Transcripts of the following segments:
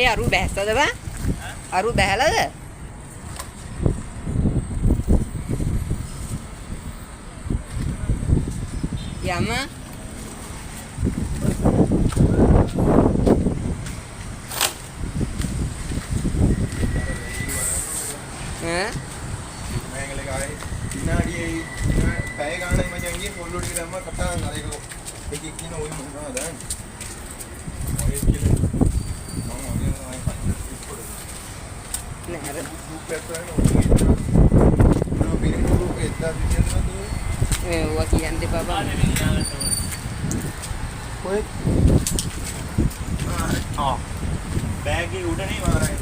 අපේ අරු බැස්සද බං? අරු බැහැලාද? යම මේකලේ ගායි විනාඩියේ පැය ගානක් මචං ගියේ පොල්ලෝ ටික දැම්ම කතාන් අර එක එකෙක් කියන ඔය මොනවද දාන්නේ ඔය කියලා මම ඔය නෑ අර ගෲප් එකක් කරන්නේ ඔය ගෲප් එකක් දාන්න ඔවා කියන්නේ බබා ඔය බෑග් එක උඩ නේ මාරයි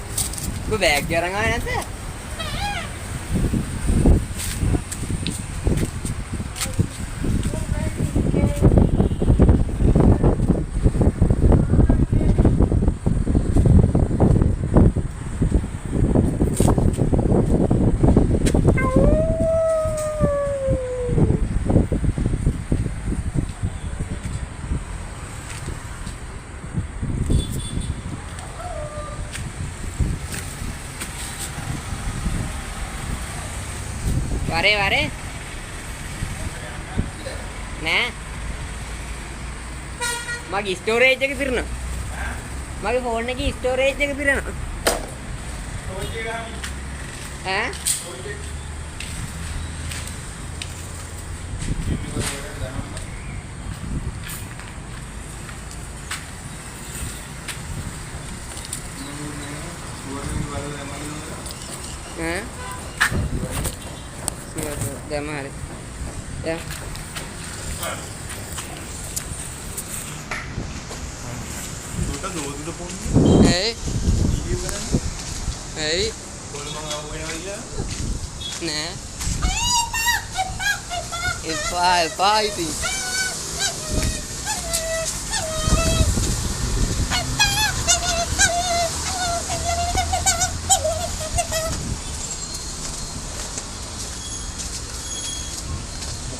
ඔබ බෑග් එක අරන් ආවේ නැද්ද? වරේ නෑ මගේ ස්ටෝරේජ් එක පිරෙනවා මගේ ෆෝන් එකේ ස්ටෝරේජ් එක පිරෙනවා ඈ දැන් හරි දැන් දුට දෝදුට පොන්නේ ඒ කොල්ල මම ආව වෙනවා කියලා නෑ එපා ඉතින්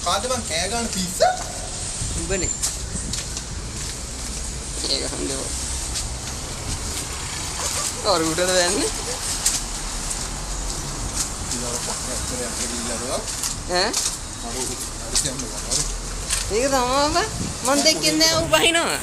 මොකද මං කෑ ගන්න පිස්ස උඹනේ ඒක හම්දෝ කවුරුටද දැන්නේ ඈ ඒක තමයි මම දෙකෙන් නෑ ඌ බහිනවා